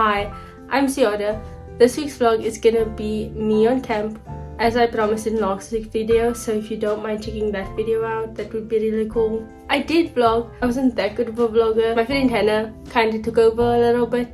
Hi, I'm Ciara. This week's vlog is gonna be me on camp, as I promised in last week's video, so if you don't mind checking that video out, that would be really cool. I did vlog. I wasn't that good of a vlogger. My friend Hannah kinda took over a little bit.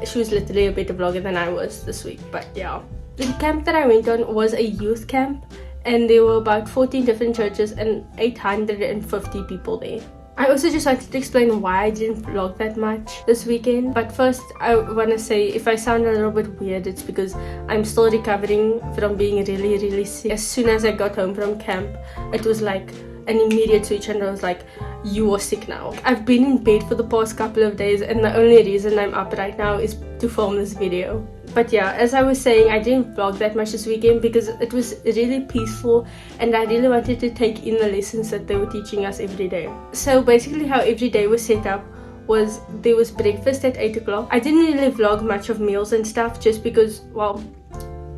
She was literally a better vlogger than I was this week, but yeah. The camp that I went on was a youth camp, and there were about 14 different churches and 850 people there. I also just wanted to explain why I didn't vlog that much this weekend. But first, I want to say if I sound a little bit weird, it's because I'm still recovering from being really sick. As soon as I got home from camp, it was like an immediate switch and I was like, you are sick now. I've been in bed for the past couple of days and the only reason I'm up right now is to film this video. But yeah, as I was saying, I didn't vlog that much this weekend because it was really peaceful and I really wanted to take in the lessons that they were teaching us every day. So basically how every day was set up was there was breakfast at 8 o'clock. I didn't really vlog much of meals and stuff just because, well,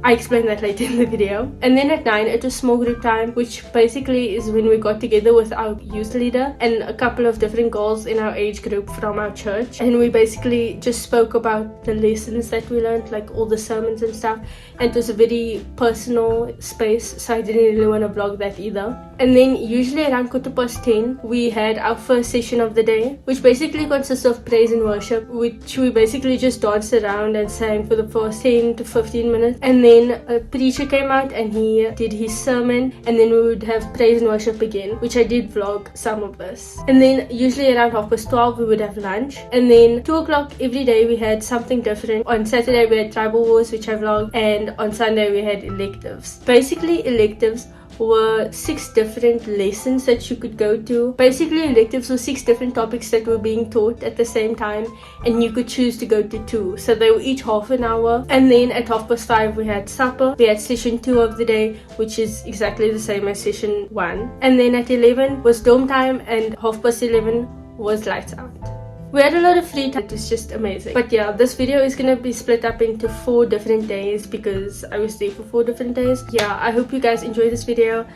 I explained that later in the video. And then at 9 it was small group time, which basically is when we got together with our youth leader and a couple of different girls in our age group from our church, and we basically just spoke about the lessons that we learned, like all the sermons and stuff, and it was a very personal space, so I didn't really want to vlog that either. And then usually around 10:15 we had our first session of the day, which basically consists of praise and worship, which we basically just danced around and sang for the first 10 to 15 minutes, and then a preacher came out and he did his sermon, and then we would have praise and worship again, which I did vlog some of this. And then usually around 12:30 we would have lunch, and then 2 o'clock every day we had something different. On Saturday we had tribal wars, which I vlogged, and on Sunday we had electives. Basically electives were 6 different lessons that you could go to. Basically electives were 6 different topics that were being taught at the same time, and you could choose to go to 2, so they were each half an hour. And then at 5:30 we had supper. We had session 2 of the day, which is exactly the same as session 1, and then at 11 was dorm time, and 11:30 was lights out. We had a lot of free time. It was just amazing. But yeah, this video is gonna be split up into 4 different days because I was there for 4 different days. Yeah, I hope you guys enjoy this video.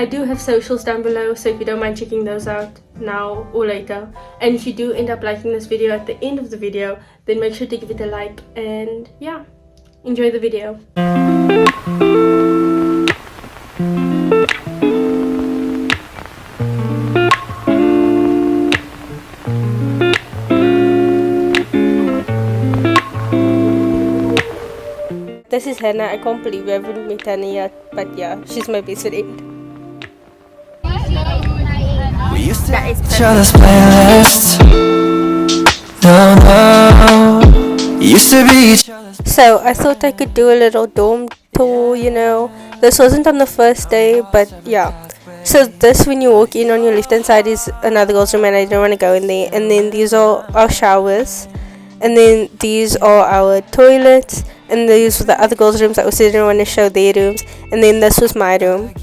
I do have socials down below, so if you don't mind checking those out now or later. And if you do end up liking this video at the end of the video, then make sure to give it a like, and yeah, enjoy the video. This is Hannah. I can't believe I haven't met Hannah yet, but yeah, she's my best friend. We used to each other's playlists. No. Used to be each other's. So I thought I could do a little dorm tour, you know. This wasn't on the first day, but yeah. So this, when you walk in, on your left hand side is another girl's room, and I didn't want to go in there. And then these are our showers, and then these are our toilets, and these were the other girls' rooms. I also didn't want to show their rooms. And then this was my room.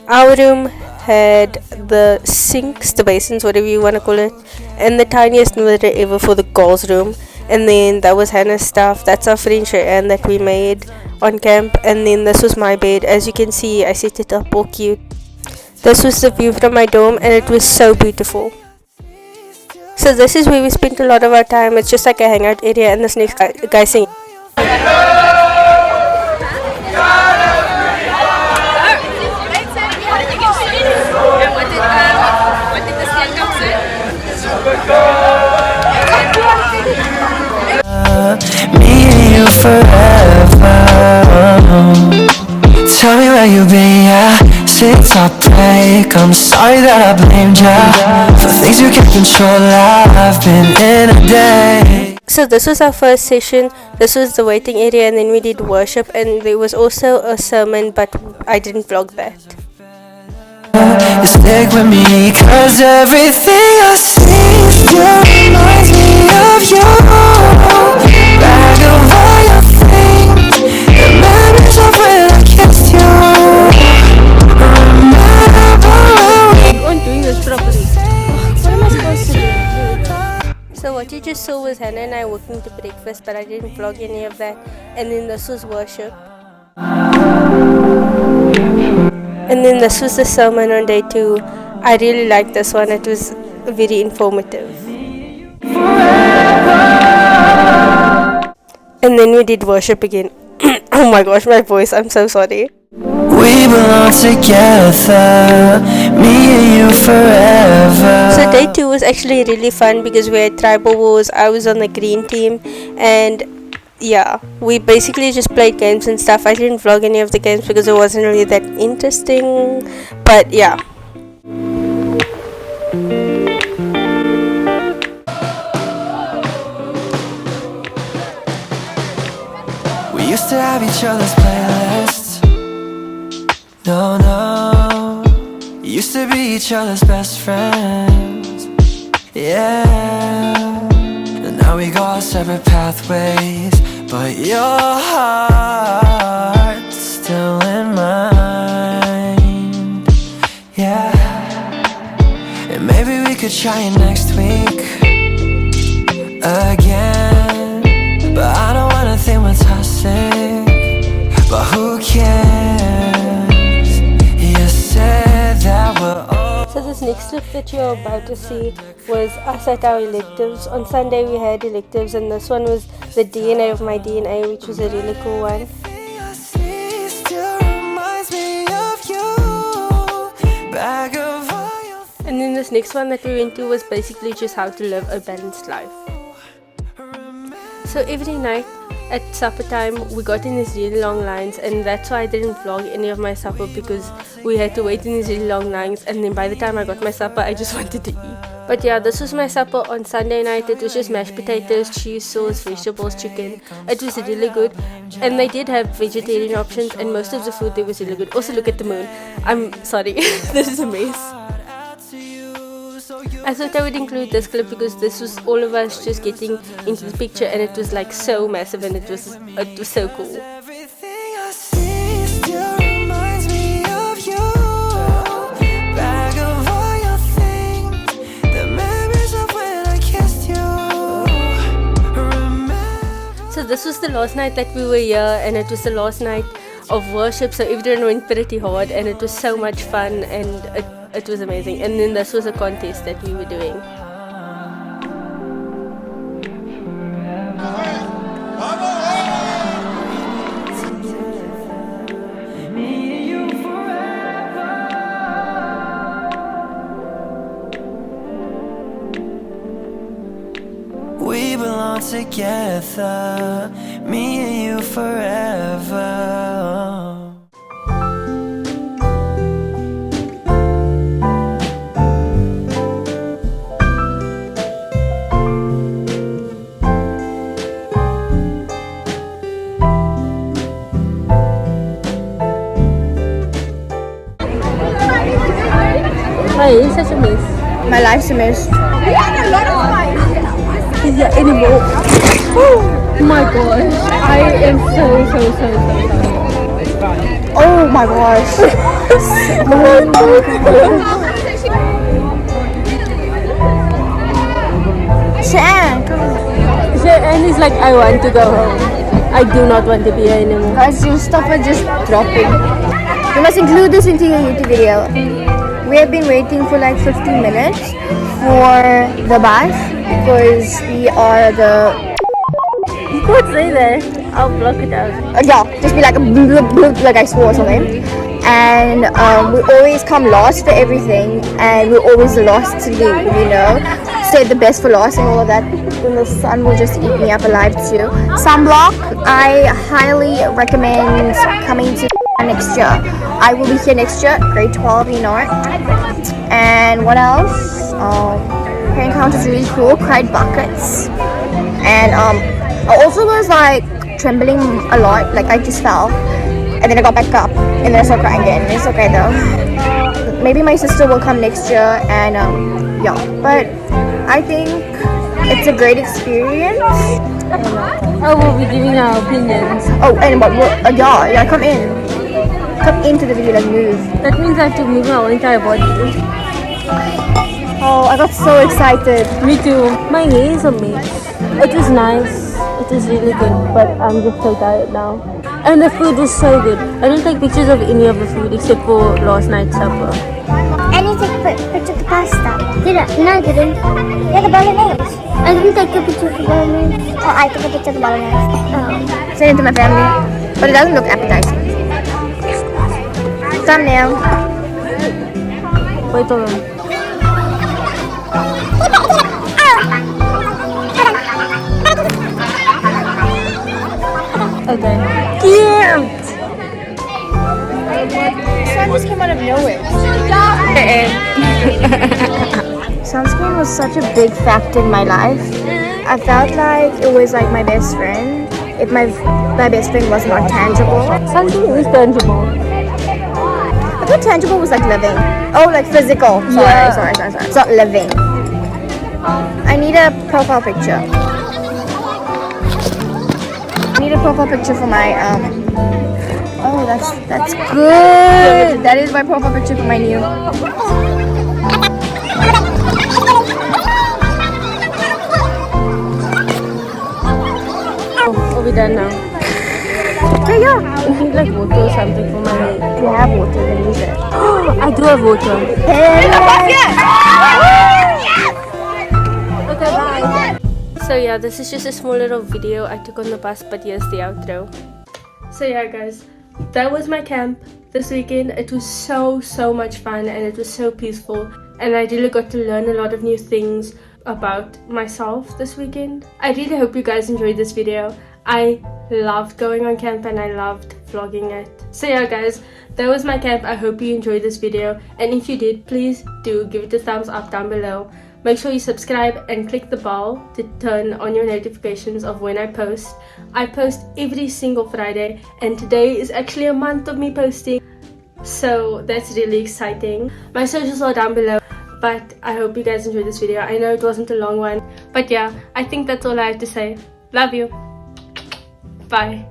Our room had the sinks, the basins, whatever you want to call it, and the tiniest mirror ever for the girls' room. And then that was Hannah's stuff. That's our French and that we made on camp. And then this was my bed. As you can see, I set it up all cute. This was the view from my dorm, and it was so beautiful. So this is where we spent a lot of our time. It's just like a hangout area, and this next guy singing. Me and you forever. Tell me where you been, yeah. Since our break, I'm sorry that I blamed ya for things you can't control. I've been in a day. So this was our first session. This was the waiting area, and then we did worship, and there was also a sermon, but I didn't vlog that. You stick with me, cause everything I see still reminds me of you. Back of all your things, the memories of when I kissed you. I'm doing this properly. What am I supposed to do? So what you just saw was Hannah and I walking to breakfast, but I didn't vlog any of that. And then this was worship. And then this was the sermon on day 2. I really liked this one. It was very informative. and then we did worship again. Oh my gosh, my voice, I'm so sorry. We belong together, me and you forever. So day 2 was actually really fun because we had tribal wars. I was on the green team, and yeah, we basically just played games and stuff. I didn't vlog any of the games because it wasn't really that interesting, but yeah. We used to have each other's playlists. No, no, used to be each other's best friends. Yeah, and now we go our separate pathways, but your heart's still in mine. Yeah, and maybe we could try it next week again, but I don't wanna think we're toxic, but who cares? You said that we're all. So this next clip that you're about to see was us at our electives. On Sunday we had electives, and this one was the DNA of my DNA, which was a really cool one. I see still reminds me of you. Bag of all your And then this next one that we went to was basically just how to live a balanced life. So every night at supper time we got in these really long lines, and that's why I didn't vlog any of my supper, because we had to wait in these really long lines, and then by the time I got my supper I just wanted to eat. But yeah, this was my supper on Sunday night. It was just mashed potatoes, cheese sauce, vegetables, chicken. It was really good, and they did have vegetarian options, and most of the food there was really good. Also, look at the moon. I'm sorry. This is a mess. I thought I would include this clip because this was all of us just getting into the picture, and it was like so massive, and it was so cool. everything I see still reminds me of you. Bag of all your things, the memories of when I kissed you. Remember. So this was the last night that we were here, and it was the last night of worship, so everyone went pretty hard, and it was so much fun, and it was amazing. And then this was a contest that we were doing. We belong together, me and you forever. Why is such a mess? My life's a mess. Is there any more? Oh my gosh, I am so sorry. Oh my gosh. Shan, And he's like, I want to go home. I do not want to be here anymore. guys, your stuff are just dropping. You must include this into your YouTube video. We have been waiting for like 15 minutes for the bus because we are the. You could say that. I'll block it out. Yeah, just be like a bloop, bloop, like I swore or something. And we always come last for everything, and we're always the last to leave, you know. Save the best for last and all of that. Then the sun will just eat me up alive too. Sunblock, I highly recommend coming to next year. I will be here next year, grade 12, you know. And what else? Parent count is really cool. Cried buckets. And I also was like trembling a lot, like I just fell. And then I got back up, and then I started crying again. It's okay though. Maybe my sister will come next year, and yeah. But I think it's a great experience. Oh, we'll be giving our opinions. Oh, and but yeah, come into the video, like move. That means I have to move my whole entire body. Oh, I got so excited. Me too. My hair is a mess. It was nice. It was really good, but I'm just so tired now. And the food was so good. I didn't take pictures of any of the food except for last night's supper. I didn't take a picture of the pasta. Did I? No, I didn't. Yeah, the bolognese. I didn't take a picture of the bolognese. Oh, I took a picture of the bolognese. Oh. Send it to my family. But it doesn't look appetizing. Thumbnail. Wait on. Okay. Cute! Sun just came out of nowhere. Sunscreen was such a big factor in my life. I felt like it was like my best friend. If my best friend was not tangible. Sunscreen is tangible. I thought tangible was like living. Oh, like physical. Sorry. It's not living. I need a profile picture. I need a profile picture for my Oh, that's good. That is my profile picture for my new. Are we done now? Yeah. I need like water or something for my hair. If you have water, then use it. I do have water. Okay, bye. So yeah, this is just a small little video I took on the bus, but here's the outro. So yeah guys, that was my camp this weekend. It was so much fun and it was so peaceful, and I really got to learn a lot of new things about myself this weekend. I really hope you guys enjoyed this video. I loved going on camp and I loved vlogging it. So yeah guys, that was my camp. I hope you enjoyed this video, and if you did, please do give it a thumbs up down below. Make sure you subscribe and click the bell to turn on your notifications of when I post. I post every single Friday, and today is actually a month of me posting, so that's really exciting. My socials are down below, but I hope you guys enjoyed this video. I know it wasn't a long one, but yeah, I think that's all I have to say. Love you. Bye.